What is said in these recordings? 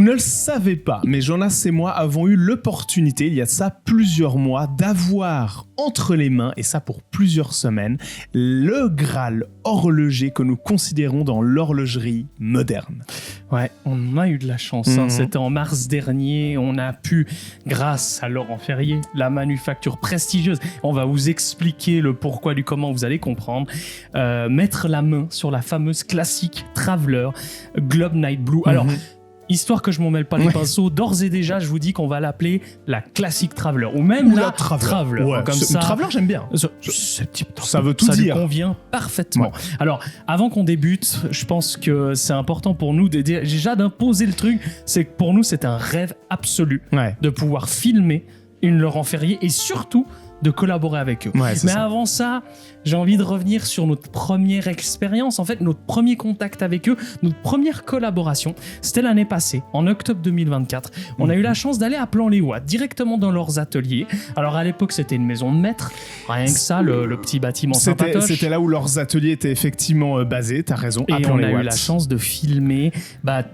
ne le savez pas, mais Jonas et moi avons eu l'opportunité, il y a de ça plusieurs mois, d'avoir entre les mains, et ça pour plusieurs semaines, le Graal horloger que nous considérons dans l'horlogerie moderne. Ouais, on a eu de la chance. C'était en mars dernier. On a pu, grâce à Laurent Ferrier, la manufacture prestigieuse, on va vous expliquer le pourquoi du comment, vous allez comprendre, mettre la main sur la fameuse classique Traveler Globe Night Blue. Alors, histoire que je m'en mêle pas les pinceaux, d'ores et déjà, je vous dis qu'on va l'appeler la classique Traveler ou même la Traveler. Ouais, comme ça. Traveler, j'aime bien. Ça veut tout ça dire. Ça convient parfaitement. Ouais. Alors, avant qu'on débute, je pense que c'est important pour nous déjà d'imposer le truc. C'est que pour nous, c'est un rêve absolu de pouvoir filmer une Laurent Ferrier et surtout de collaborer avec eux. Ouais, mais avant ça, j'ai envie de revenir sur notre première expérience, en fait, notre premier contact avec eux, notre première collaboration. C'était l'année passée, en octobre 2024. On a eu la chance d'aller à Plan-les-Ouates, directement dans leurs ateliers. Alors, à l'époque, c'était une maison de maître. Rien que ça, le petit bâtiment sympatoche. C'était là où leurs ateliers étaient effectivement basés, t'as raison, à Plan-les-Ouates. Et on a eu la chance de filmer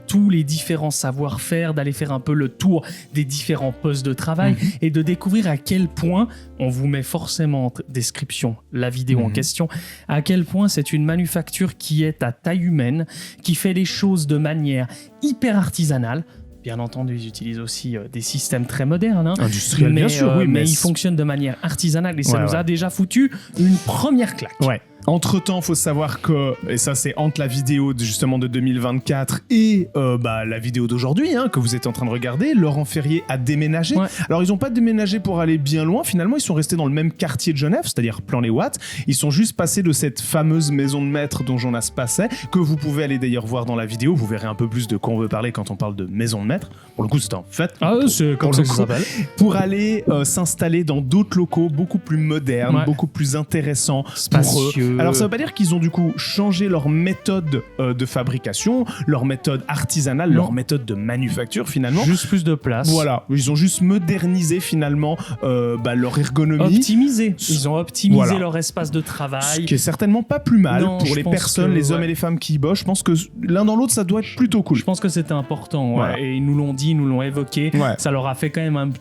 tous les différents savoir-faire, d'aller faire un peu le tour des différents postes de travail et de découvrir à quel point, on vous met forcément en description la vidéo en question, à quel point c'est une manufacture qui est à taille humaine, qui fait les choses de manière hyper artisanale. Bien entendu, ils utilisent aussi des systèmes très modernes. Industriels, bien sûr, oui. Mais ils fonctionnent de manière artisanale et ça nous a déjà foutu une première claque. Ouais. Entre-temps, il faut savoir que, et ça c'est entre la vidéo justement de 2024 et la vidéo d'aujourd'hui que vous êtes en train de regarder, Laurent Ferrier a déménagé. Ouais. Alors ils n'ont pas déménagé pour aller bien loin, finalement ils sont restés dans le même quartier de Genève, c'est-à-dire Plan-les-Ouates. Ils sont juste passés de cette fameuse maison de maître dont Jonas passait, que vous pouvez aller d'ailleurs voir dans la vidéo, vous verrez un peu plus de quoi on veut parler quand on parle de maison de maître. Pour le coup c'est en fait, c'est comme ça que ça s'appelle. Pour aller s'installer dans d'autres locaux beaucoup plus modernes, beaucoup plus intéressants, spacieux. Alors ça veut pas dire qu'ils ont du coup changé leur méthode de fabrication, leur méthode artisanale, leur méthode de manufacture finalement. Juste plus de place. Voilà, ils ont juste modernisé finalement leur ergonomie. Optimisé. Ils ont optimisé leur espace de travail. Ce qui est certainement pas plus mal pour les personnes, les hommes et les femmes qui y bossent. Je pense que l'un dans l'autre ça doit être plutôt cool. Je pense que c'était important et ils nous l'ont dit, ils nous l'ont évoqué. Ça leur a fait quand même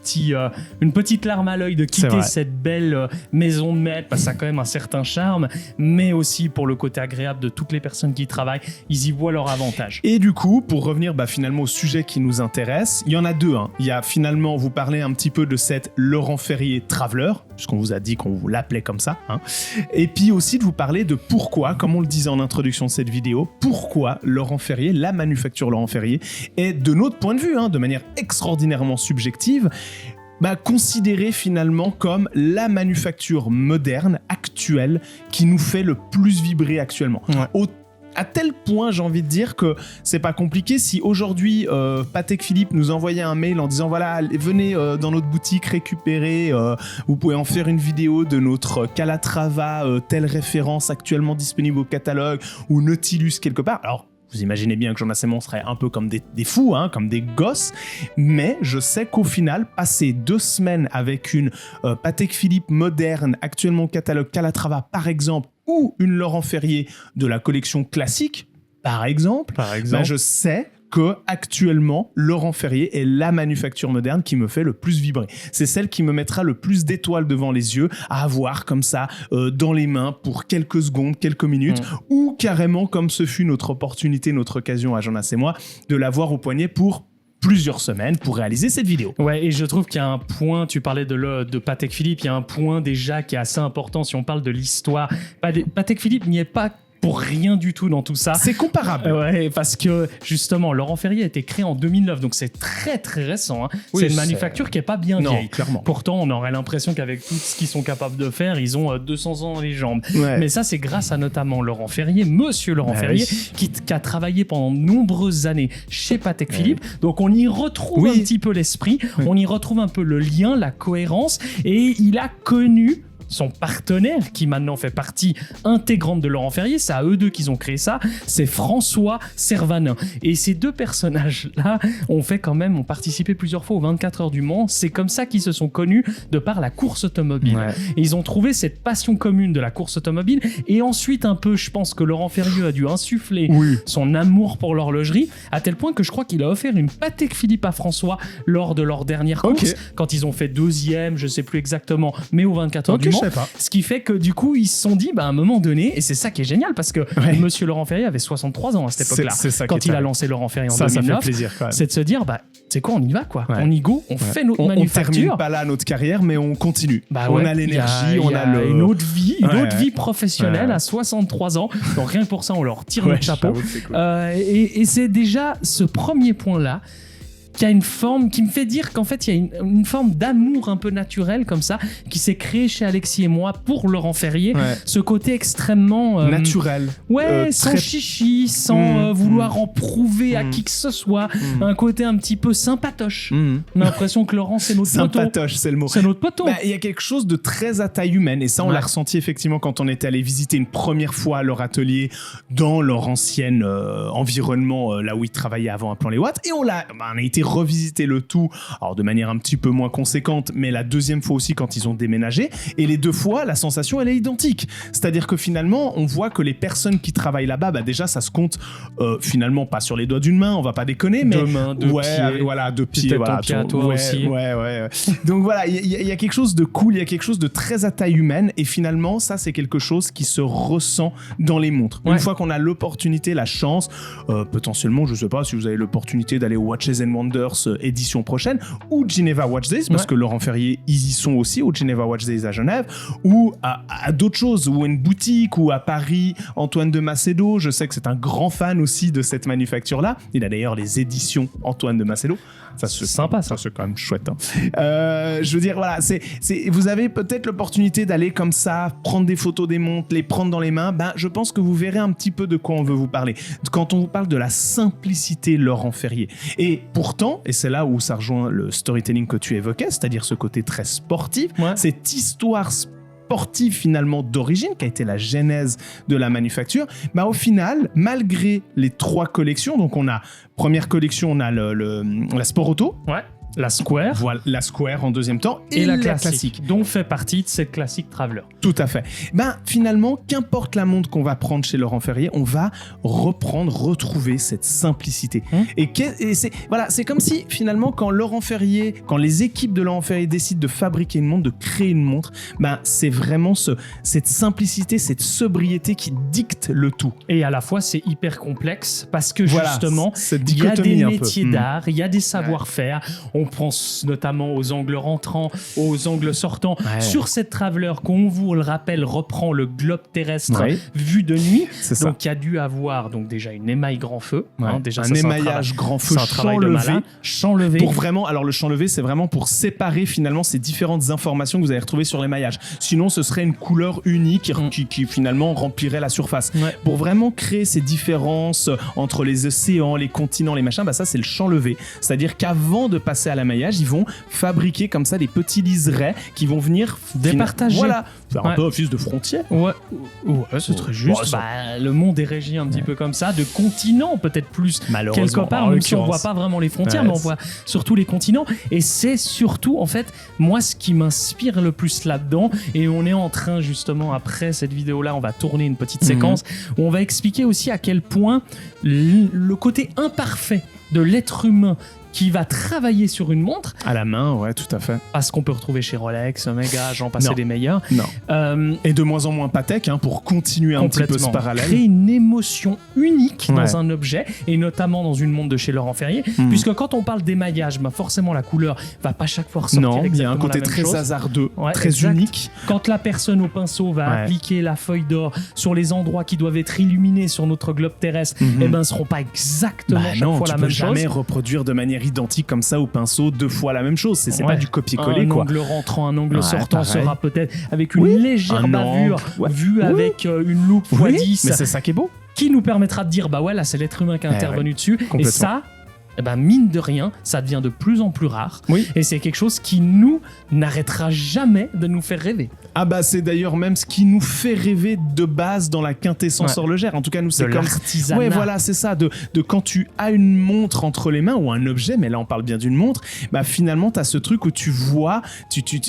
une petite larme à l'œil de quitter cette belle maison de maître parce que ça a quand même un certain charme, mais aussi pour le côté agréable de toutes les personnes qui y travaillent, ils y voient leur avantage. Et du coup, pour revenir finalement au sujet qui nous intéresse, il y en a deux. Il y a finalement, vous parlez un petit peu de cette Laurent Ferrier Traveler, puisqu'on vous a dit qu'on vous l'appelait comme ça. Et puis aussi de vous parler de pourquoi, comme on le disait en introduction de cette vidéo, pourquoi Laurent Ferrier, la manufacture Laurent Ferrier, est de notre point de vue, de manière extraordinairement subjective, considérée finalement comme la manufacture moderne, actuelle, qui nous fait le plus vibrer actuellement. À tel point, j'ai envie de dire que c'est pas compliqué. Si aujourd'hui, Patek Philippe nous envoyait un mail en disant voilà, venez dans notre boutique récupérer, vous pouvez en faire une vidéo de notre Calatrava, telle référence actuellement disponible au catalogue, ou Nautilus quelque part. Alors, vous imaginez bien que Jonas et moi, on serait un peu comme des fous, comme des gosses, mais je sais qu'au final, passer 2 semaines avec une Patek Philippe moderne, actuellement au catalogue Calatrava par exemple, ou une Laurent Ferrier de la collection classique, par exemple. Je sais que actuellement Laurent Ferrier est la manufacture moderne qui me fait le plus vibrer. C'est celle qui me mettra le plus d'étoiles devant les yeux à avoir comme ça dans les mains pour quelques secondes, quelques minutes, ou carrément comme ce fut notre opportunité, notre occasion à Jonas et moi, de l'avoir au poignet pour plusieurs semaines pour réaliser cette vidéo. Ouais, et je trouve qu'il y a un point, tu parlais de Patek Philippe, il y a un point déjà qui est assez important si on parle de l'histoire. Patek Philippe n'y est pas pour rien du tout dans tout ça. C'est comparable. Ouais, parce que justement, Laurent Ferrier a été créé en 2009, donc c'est très très récent. C'est une manufacture qui est pas bien vieille. Clairement. Pourtant, on aurait l'impression qu'avec tout ce qu'ils sont capables de faire, ils ont 200 ans dans les jambes. Mais ça, c'est grâce à notamment Laurent Ferrier, monsieur Laurent Ferrier, qui a travaillé pendant de nombreuses années chez Patek Philippe. Donc on y retrouve un petit peu l'esprit, on y retrouve un peu le lien, la cohérence, et il a connu son partenaire, qui maintenant fait partie intégrante de Laurent Ferrier, c'est à eux deux qu'ils ont créé ça, c'est François Servanin. Et ces deux personnages-là ont participé plusieurs fois aux 24 heures du Mans. C'est comme ça qu'ils se sont connus de par la course automobile. Ouais. Et ils ont trouvé cette passion commune de la course automobile. Et ensuite, un peu, je pense que Laurent Ferrier a dû insuffler son amour pour l'horlogerie, à tel point que je crois qu'il a offert une Patek Philippe à François lors de leur dernière course, quand ils ont fait deuxième, je sais plus exactement, mais aux 24 heures du Mans. Ce qui fait que du coup, ils se sont dit, à un moment donné, et c'est ça qui est génial, parce que monsieur Laurent Ferrier avait 63 ans à cette époque-là, quand il a lancé Laurent Ferrier en 2009. Ça fait plaisir quand même. C'est de se dire, c'est quoi, on y va quoi. Ouais. On y go, on fait notre manufacture. On termine pas là notre carrière, mais on continue. On a l'énergie, on a une autre vie professionnelle à 63 ans. Donc rien que pour ça, on leur tire notre chapeau. Cool. Et c'est déjà ce premier point-là qui a une forme, qui me fait dire qu'en fait, il y a une forme d'amour un peu naturel comme ça, qui s'est créé chez Alexis et moi pour Laurent Ferrier. Ce côté extrêmement... naturel. Sans chichi, sans vouloir en prouver à qui que ce soit. Un côté un petit peu sympatoche. On a l'impression que Laurent, c'est notre poteau. Sympatoche, c'est le mot. C'est notre poteau. Il y a quelque chose de très à taille humaine, et ça, on l'a ressenti effectivement quand on était allé visiter une première fois leur atelier dans leur ancien environnement, là où ils travaillaient avant à Plan-les-Ouates, et on a été revisiter le tout, alors de manière un petit peu moins conséquente, mais la deuxième fois aussi quand ils ont déménagé, et les deux fois la sensation elle est identique, c'est-à-dire que finalement on voit que les personnes qui travaillent là-bas, déjà ça se compte finalement pas sur les doigts d'une main, on va pas déconner, mais deux mains, deux pieds, voilà, deux pieds, voilà, pied à toi aussi. Donc voilà, il y a quelque chose de cool, il y a quelque chose de très à taille humaine, et finalement ça c'est quelque chose qui se ressent dans les montres. Une fois qu'on a l'opportunité, la chance, potentiellement, je sais pas si vous avez l'opportunité d'aller au Watches and Wonders édition prochaine, ou Geneva Watch Days, parce que Laurent Ferrier, ils y sont aussi au Geneva Watch Days à Genève, ou à d'autres choses, ou une boutique, ou à Paris, Antoine de Macedo, je sais que c'est un grand fan aussi de cette manufacture-là, il a d'ailleurs les éditions Antoine de Macedo, c'est sympa, ça c'est quand même chouette. Je veux dire, voilà, vous avez peut-être l'opportunité d'aller comme ça, prendre des photos des montres, les prendre dans les mains, je pense que vous verrez un petit peu de quoi on veut vous parler. Quand on vous parle de la simplicité Laurent Ferrier, et pourtant, et c'est là où ça rejoint le storytelling que tu évoquais, c'est-à-dire ce côté très sportif, cette histoire sportive finalement d'origine qui a été la genèse de la manufacture, au final, malgré les 3 collections, donc on a première collection, on a la Sport Auto, la Square. Voilà, la Square en deuxième temps, et la classique, dont fait partie de cette classique Traveler. Tout à fait. Finalement, qu'importe la montre qu'on va prendre chez Laurent Ferrier, on va retrouver cette simplicité. Et c'est comme si finalement, quand les équipes de Laurent Ferrier décident de fabriquer une montre, de créer une montre, c'est vraiment cette simplicité, cette sobriété qui dicte le tout. Et à la fois, c'est hyper complexe parce que justement, il y a des métiers d'art, il y a des savoir-faire. On pense notamment aux angles rentrants, aux angles sortants. Sur cette Traveler, qu'on vous le rappelle, reprend le globe terrestre vu de nuit. Donc, il y a dû avoir déjà une émaille grand feu. Déjà, un émaillage grand feu, champ levé. Pour vraiment, alors le champ levé, c'est vraiment pour séparer finalement ces différentes informations que vous allez retrouver sur l'émaillage. Sinon, ce serait une couleur unique qui finalement remplirait la surface. Pour vraiment créer ces différences entre les océans, les continents, les machins, ça c'est le champ levé. C'est-à-dire qu'avant de passer à l'amaillage, ils vont fabriquer comme ça des petits liserets qui vont venir départager. Voilà, faire un peu office de frontière. C'est très juste. Le monde est régi un petit peu comme ça, de continents peut-être plus quelque part, même si on voit pas vraiment les frontières, mais on voit surtout les continents. Et c'est surtout, en fait, moi, ce qui m'inspire le plus là-dedans, et on est en train justement, après cette vidéo-là, on va tourner une petite séquence où on va expliquer aussi à quel point le côté imparfait de l'être humain qui va travailler sur une montre à la main, tout à fait. Parce qu'on peut retrouver chez Rolex, Omega, j'en passais des meilleurs. Et de moins en moins Patek, pour continuer un petit peu ce parallèle. Créer une émotion unique dans un objet, et notamment dans une montre de chez Laurent Ferrier, puisque quand on parle d'émaillage, forcément la couleur va pas chaque fois ressortir exactement la même chose. Il y a un côté très hasardeux, très unique. Quand la personne au pinceau va appliquer la feuille d'or sur les endroits qui doivent être illuminés sur notre globe terrestre, ne seront pas exactement chaque fois la même chose. Tu peux jamais reproduire de manière identique comme ça au pinceau 2 fois la même chose, c'est pas du copier-coller. Un angle rentrant, un angle sortant sera peut-être avec une légère bavure vue avec une loupe x10, mais c'est ça qui est beau, qui nous permettra de dire là c'est l'être humain qui a intervenu dessus, et ça eh ben, mine de rien, ça devient de plus en plus rare. Oui. Et c'est quelque chose qui nous n'arrêtera jamais de nous faire rêver. Ah bah c'est d'ailleurs même ce qui nous fait rêver de base dans la quintessence horlogère. En tout cas, nous, c'est De comme l'artisanat. Ouais, voilà, c'est ça. De quand tu as une montre entre les mains ou un objet, mais là on parle bien d'une montre, bah finalement t'as ce truc où tu vois,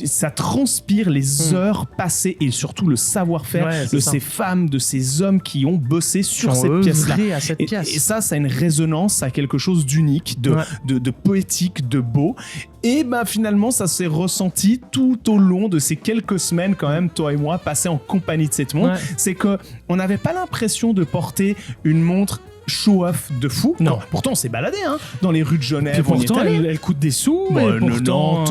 ça transpire les heures passées et surtout le savoir-faire de ces femmes, de ces hommes qui ont bossé sur cette pièce-là. À cette pièce. Et ça a une résonance, ça a quelque chose d'unique, de poétique, de beau. Et bah finalement, ça s'est ressenti tout au long de ces quelques semaines quand même, toi et moi, passées en compagnie de cette montre. Ouais. C'est que on n'avait pas l'impression de porter une montre show-off de fou. Non. Bon, pourtant, on s'est baladé dans les rues de Genève. Et pourtant, elle coûte des sous. Bon, pourtant,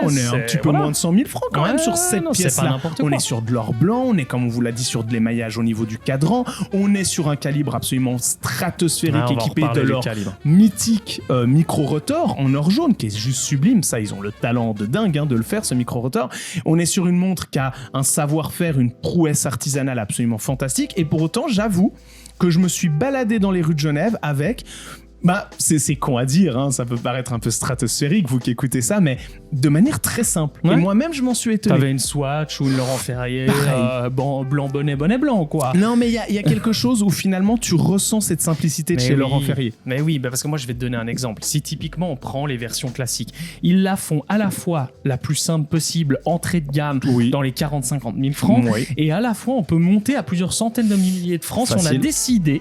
on est un petit peu moins de 100 000 francs quand même sur cette pièce-là. On est sur de l'or blanc, on est, comme on vous l'a dit, sur de l'émaillage au niveau du cadran, on est sur un calibre absolument stratosphérique équipé de leur mythique micro-rotor en or jaune qui est juste sublime. Ça, ils ont le talent de dingue de le faire, ce micro-rotor. On est sur une montre qui a un savoir-faire, une prouesse artisanale absolument fantastique. Et pour autant, j'avoue que je me suis baladé dans les rues de Genève avec... Bah, c'est con à dire, ça peut paraître un peu stratosphérique, vous qui écoutez ça, mais de manière très simple. Ouais. Et moi-même, je m'en suis étonné. T'avais une Swatch ou une Laurent Ferrier, blanc, bonnet blanc, quoi. Non, mais il y a quelque chose où finalement, tu ressens cette simplicité de chez Laurent Ferrier. Mais oui, parce que moi, je vais te donner un exemple. Si typiquement, on prend les versions classiques, ils la font à la fois la plus simple possible, entrée de gamme, dans les 40-50 000 francs, et à la fois, on peut monter à plusieurs centaines de milliers de francs si on a décidé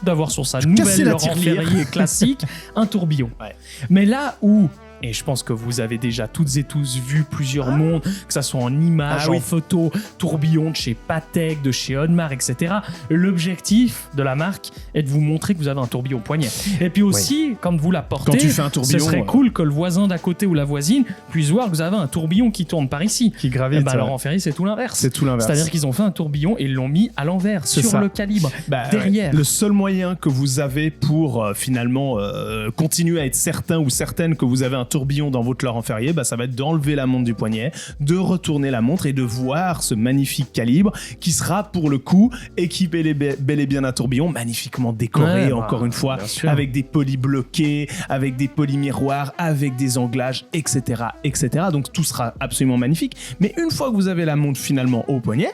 d'avoir sur sa nouvelle Laurent Ferrier classique un tourbillon. Ouais. Mais là où, et je pense que vous avez déjà toutes et tous vu plusieurs montres, que ça soit en images, en photo, tourbillon de chez Patek, de chez Audemars, etc. L'objectif de la marque est de vous montrer que vous avez un tourbillon au poignet. Et puis aussi, quand vous la portez, quand tu fais un tourbillon, ce serait cool que le voisin d'à côté ou la voisine puisse voir que vous avez un tourbillon qui tourne par ici. Qui gravite. Laurent Ferrier, c'est tout l'inverse. C'est tout l'inverse. C'est-à-dire qu'ils ont fait un tourbillon et ils l'ont mis à l'envers, sur le calibre, derrière. Le seul moyen que vous avez pour finalement continuer à être certain ou certaine que vous avez un tourbillon dans votre Laurent Ferrier, ça va être d'enlever la montre du poignet, de retourner la montre et de voir ce magnifique calibre qui sera pour le coup équipé bel et bien d'un tourbillon magnifiquement décoré, encore une fois, avec des polis bloqués, avec des polis miroirs, avec des anglages, etc., etc. Donc tout sera absolument magnifique. Mais une fois que vous avez la montre finalement au poignet,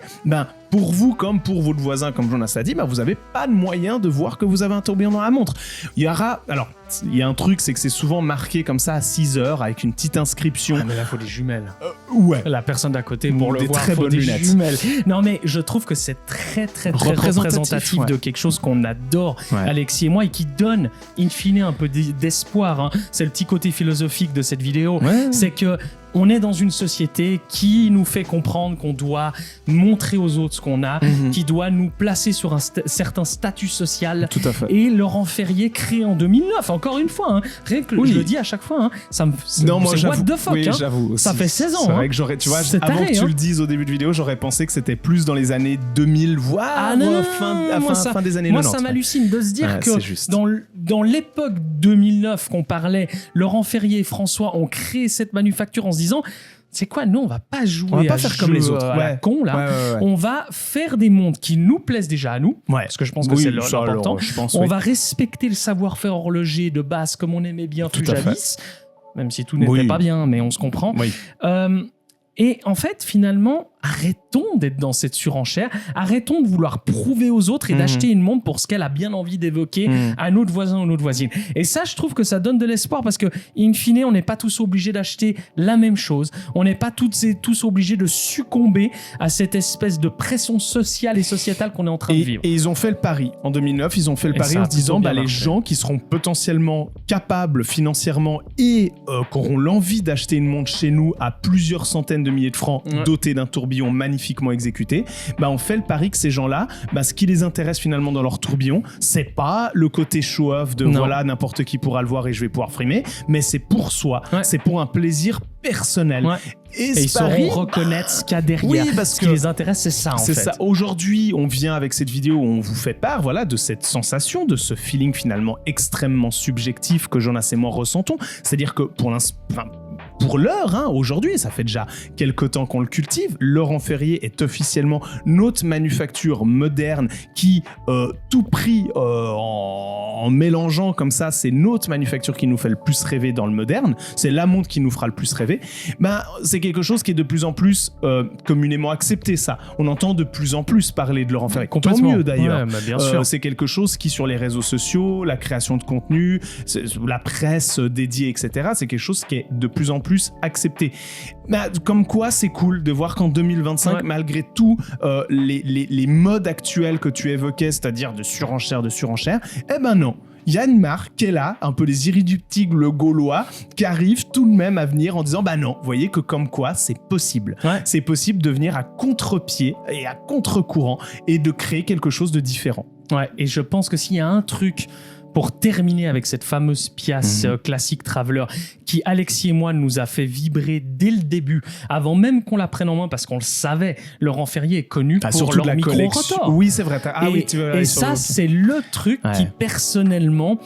pour vous comme pour votre voisin, comme Jonas l'a dit, vous n'avez pas de moyen de voir que vous avez un tourbillon dans la montre. Il y a un truc, c'est que c'est souvent marqué comme ça à 6 heures avec une petite inscription. Ah mais là, il faut des jumelles. Ouais. La personne d'à côté, pour le voir, très faut bonnes des lunettes. Jumelles. Non, mais je trouve que c'est très représentatif de quelque chose qu'on adore, Alexis et moi, et qui donne, in fine, un peu d'espoir. C'est le petit côté philosophique de cette vidéo. Ouais. C'est que on est dans une société qui nous fait comprendre qu'on doit montrer aux autres ce qu'on a, qui doit nous placer sur un certain statut social. Tout à fait. Et Laurent Ferrier, créé en 2009, encore une fois, rien que je le dis à chaque fois, c'est what the fuck. Oui, j'avoue. Ça fait 16 ans. C'est vrai que j'aurais, tu vois, avant que tu le dises au début de vidéo, j'aurais pensé que c'était plus dans les années 2000, voire fin des années 90. Moi, ça m'hallucine de se dire que dans l'époque 2009 qu'on parlait, Laurent Ferrier et François ont créé cette manufacture en se disant, c'est quoi, nous on va pas jouer, on va pas faire comme les autres, à la con là. On va faire des montres qui nous plaisent déjà à nous, parce que je pense que c'est l'important. On va respecter le savoir-faire horloger de base comme on aimait bien tout jadis, même si tout n'était pas bien, mais on se comprend. Et en fait, finalement, arrêtons d'être dans cette surenchère, arrêtons de vouloir prouver aux autres et d'acheter une montre pour ce qu'elle a bien envie d'évoquer à notre voisin ou notre voisine. Et ça, je trouve que ça donne de l'espoir parce que, in fine, on n'est pas tous obligés d'acheter la même chose. On n'est pas toutes et tous obligés de succomber à cette espèce de pression sociale et sociétale qu'on est en train de vivre. Et ils ont fait le pari. En 2009, ils ont fait le pari en se disant, les gens qui seront potentiellement capables financièrement et qui auront l'envie d'acheter une montre chez nous à plusieurs centaines de milliers de francs dotés d'un tourbillon magnifiquement exécuté, on fait le pari que ces gens-là, ce qui les intéresse finalement dans leur tourbillon, c'est pas le côté show-off de n'importe qui pourra le voir et je vais pouvoir frimer, mais c'est pour soi, c'est pour un plaisir personnel. Et ils sauront reconnaître ce qu'il y a derrière. Ce qui les intéresse, c'est ça en fait. C'est ça. Aujourd'hui, on vient avec cette vidéo où on vous fait part de cette sensation, de ce feeling finalement extrêmement subjectif que Jonas et moi ressentons. C'est-à-dire que pour l'heure, hein, aujourd'hui, ça fait déjà quelques temps qu'on le cultive, Laurent Ferrier est officiellement notre manufacture moderne qui, tout pris en mélangeant comme ça, c'est notre manufacture qui nous fait le plus rêver dans le moderne, c'est la montre qui nous fera le plus rêver. C'est quelque chose qui est de plus en plus communément accepté, ça. On entend de plus en plus parler de Laurent Ferrier. Tant mieux d'ailleurs. Ouais, bien sûr. C'est quelque chose qui, sur les réseaux sociaux, la création de contenu, la presse dédiée, etc., c'est quelque chose qui est de plus en plus accepté. Comme quoi, c'est cool de voir qu'en 2025, malgré tout, les modes actuels que tu évoquais, c'est-à-dire de surenchère, eh ben non. Il y a une marque qui est là, un peu les irréductibles gaulois, qui arrivent tout de même à venir en disant non, vous voyez que comme quoi c'est possible. Ouais. C'est possible de venir à contre-pied et à contre-courant et de créer quelque chose de différent. Ouais, et je pense que s'il y a un truc pour terminer avec cette fameuse pièce classique Traveler qui, Alexis et moi, nous a fait vibrer dès le début, avant même qu'on la prenne en main, parce qu'on le savait, Laurent Ferrier est connu pour leur micro-rotor. Oui, c'est vrai. Et ça, c'est le truc qui, personnellement...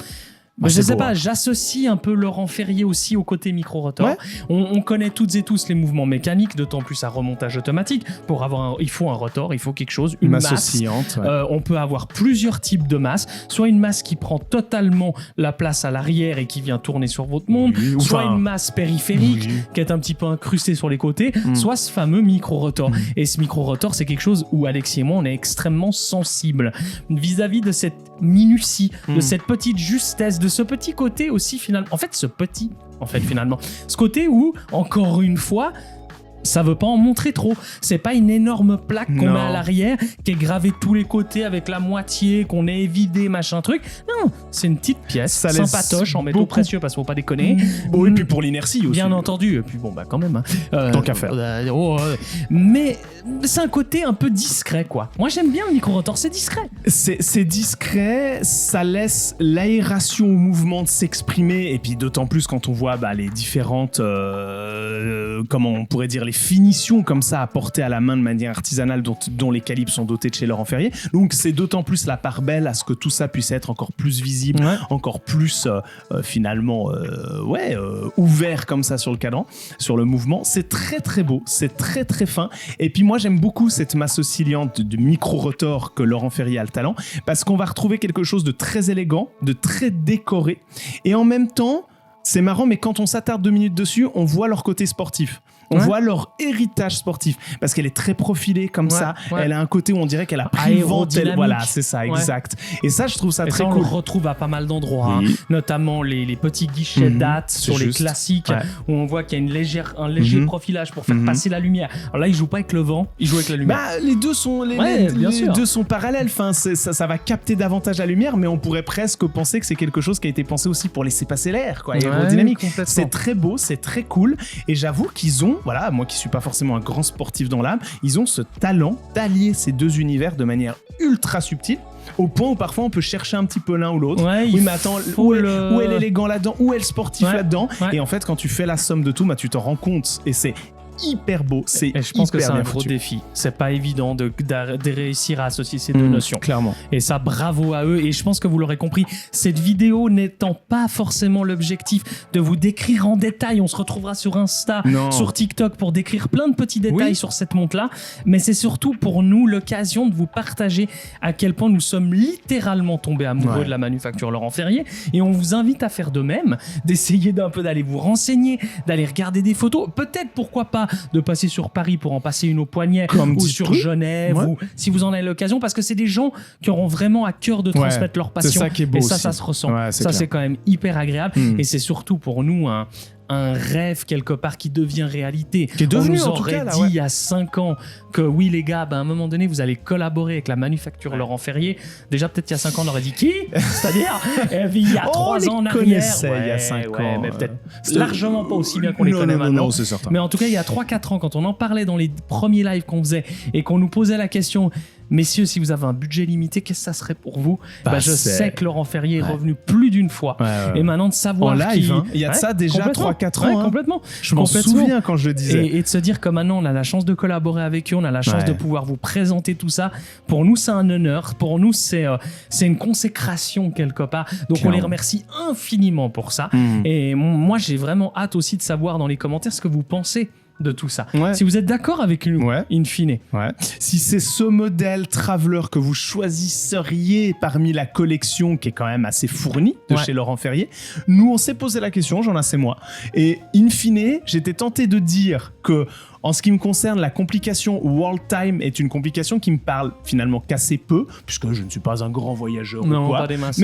je sais pas, j'associe un peu Laurent Ferrier aussi au côté micro-rotor. Ouais. On connaît toutes et tous les mouvements mécaniques, d'autant plus à remontage automatique. Pour avoir il faut un rotor, il faut quelque chose, une masse oscillante. Ouais. On peut avoir plusieurs types de masses, soit une masse qui prend totalement la place à l'arrière et qui vient tourner sur votre montre, soit une masse périphérique qui est un petit peu incrustée sur les côtés, soit ce fameux micro-rotor. Et ce micro-rotor, c'est quelque chose où Alexis et moi, on est extrêmement sensibles vis-à-vis de cette minutie, de cette petite justesse, de ce petit côté aussi finalement. Ce côté où, encore une fois, ça veut pas en montrer trop. C'est pas une énorme plaque qu'on met à l'arrière qui est gravée de tous les côtés avec la moitié qu'on est évidé, machin truc. Non, c'est une petite pièce sympatoche en métaux précieux parce qu'il faut pas déconner. Et puis pour l'inertie aussi. Bien entendu. Et puis quand même. Tant qu'à faire. Mais c'est un côté un peu discret, quoi. Moi, j'aime bien le micro-rotor, c'est discret. C'est discret, ça laisse l'aération au mouvement de s'exprimer, et puis d'autant plus quand on voit les différentes, comment on pourrait dire, les finitions comme ça apportées à la main de manière artisanale dont les calibres sont dotés de chez Laurent Ferrier. Donc c'est d'autant plus la part belle à ce que tout ça puisse être encore plus visible, encore plus finalement ouvert comme ça sur le cadran, sur le mouvement. C'est très très beau, c'est très très fin. Et puis moi j'aime beaucoup cette masse oscillante de micro-rotor que Laurent Ferrier a le talent, parce qu'on va retrouver quelque chose de très élégant, de très décoré, et en même temps c'est marrant, mais quand on s'attarde 2 minutes dessus, on voit leur côté sportif. On voit leur héritage sportif, parce qu'elle est très profilée comme ça. Elle a un côté où on dirait qu'elle a pris vent. Voilà, c'est ça, exact. Et ça, je trouve ça très cool. On le retrouve à pas mal d'endroits, notamment les petits guichets DAT sur les classiques, où on voit qu'il y a un léger profilage pour faire passer la lumière. Alors là, il joue pas avec le vent, il joue avec la lumière. Les deux sont deux sont parallèles. Enfin, ça va capter davantage la lumière, mais on pourrait presque penser que c'est quelque chose qui a été pensé aussi pour laisser passer l'air, quoi, aérodynamique. C'est très beau, c'est très cool, et j'avoue qu'ils ont, moi qui suis pas forcément un grand sportif dans l'âme, ils ont ce talent d'allier ces deux univers de manière ultra subtile, au point où parfois on peut chercher un petit peu l'un ou l'autre. Mais attends, où est l'élégant là-dedans, où est le sportif là-dedans, et en fait quand tu fais la somme de tout, tu t'en rends compte, et c'est hyper beau, et je pense que c'est un gros défi. C'est pas évident de réussir à associer ces deux notions. Clairement. Et ça, bravo à eux. Et je pense que vous l'aurez compris, cette vidéo n'étant pas forcément l'objectif de vous décrire en détail. On se retrouvera sur Insta, sur TikTok pour décrire plein de petits détails sur cette montre-là. Mais c'est surtout pour nous l'occasion de vous partager à quel point nous sommes littéralement tombés amoureux de la manufacture Laurent Ferrier. Et on vous invite à faire de même, d'essayer d'un peu d'aller vous renseigner, d'aller regarder des photos. Peut-être, pourquoi pas, de passer sur Paris pour en passer une au poignet, ou sur Genève, ou si vous en avez l'occasion, parce que c'est des gens qui auront vraiment à cœur de transmettre leur passion. C'est ça qui est beau, et ça se ressent. C'est quand même hyper agréable. Et c'est surtout pour nous un rêve quelque part qui devient réalité. Qui est devenu, on nous aurait dit il y a 5 ans que oui les gars, à un moment donné vous allez collaborer avec la manufacture Laurent Ferrier. Déjà peut-être il y a 5 ans on aurait dit qui, c'est-à-dire il y a 3 ans en arrière, il y a 5 ans, mais peut-être largement pas aussi bien qu'on les connaît maintenant. Non, c'est certain. Mais en tout cas il y a 3-4 ans, quand on en parlait dans les premiers lives qu'on faisait et qu'on nous posait la question, Messieurs, si vous avez un budget limité, qu'est-ce que ça serait pour vous? Je c'est- sais que Laurent Ferrier est revenu plus d'une fois. Et maintenant de savoir En live, qu'il- hein. Il y a de ça déjà complètement. 3-4 ans. hein. Complètement. Je m'en Complètement. souviens quand je le disais. Et de se dire que maintenant on a la chance de collaborer avec eux, on a la chance Ouais. de pouvoir vous présenter tout ça. Pour nous, c'est un honneur. Pour nous, c'est une consécration quelque part. Donc on Clairement. les remercie infiniment pour ça. Et moi, j'ai vraiment hâte aussi de savoir dans les commentaires ce que vous pensez de tout ça. Ouais. Si vous êtes d'accord avec nous, Ouais. in fine. Ouais. Si c'est ce modèle Traveler que vous choisisseriez parmi la collection qui est quand même assez fournie de Ouais. chez Laurent Ferrier, nous on s'est posé la question, j'en ai c'est moi. Et in fine, j'étais tenté de dire que en ce qui me concerne, la complication World Time est une complication qui me parle finalement qu'assez peu, puisque je ne suis pas un grand voyageur ou Non, quoi. pas des masses.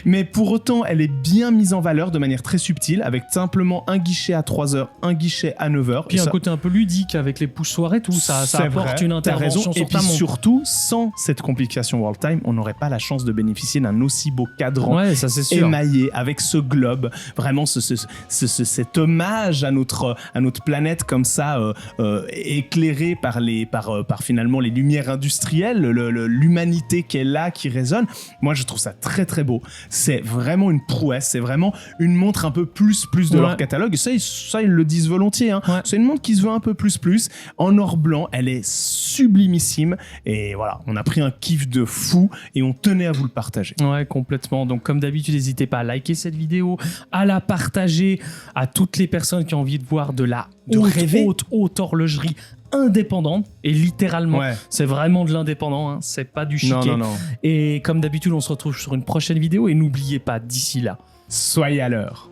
Mais pour autant, elle est bien mise en valeur de manière très subtile, avec simplement un guichet à 3h, un guichet à 9h. Puis un côté un peu ludique avec les poussoirs et tout, ça C'est apporte vrai, une t'as intervention raison. sur Et ta puis montre. surtout, sans cette complication World Time, on n'aurait pas la chance de bénéficier d'un aussi beau cadran Ouais, ça c'est sûr. émaillé avec ce globe. Vraiment, cet hommage à notre planète comme ça, éclairé par finalement les lumières industrielles, l'humanité qui est là, qui résonne. Moi, je trouve ça très très beau. C'est vraiment une prouesse. C'est vraiment une montre un peu plus de Ouais. leur catalogue. Et ça, ils le disent volontiers. Hein. Ouais. C'est une montre qui se veut un peu plus. En or blanc, elle est sublimissime. Et voilà, on a pris un kiff de fou et on tenait à vous le partager. Ouais, complètement. Donc, comme d'habitude, n'hésitez pas à liker cette vidéo, à la partager à toutes les personnes qui ont envie de voir de la rêver. haute horlogerie indépendante. Et littéralement, Ouais. c'est vraiment de l'indépendant. Hein. C'est pas du chiquet. Non. Et comme d'habitude, on se retrouve sur une prochaine vidéo. Et n'oubliez pas, d'ici là, Soyez à l'heure.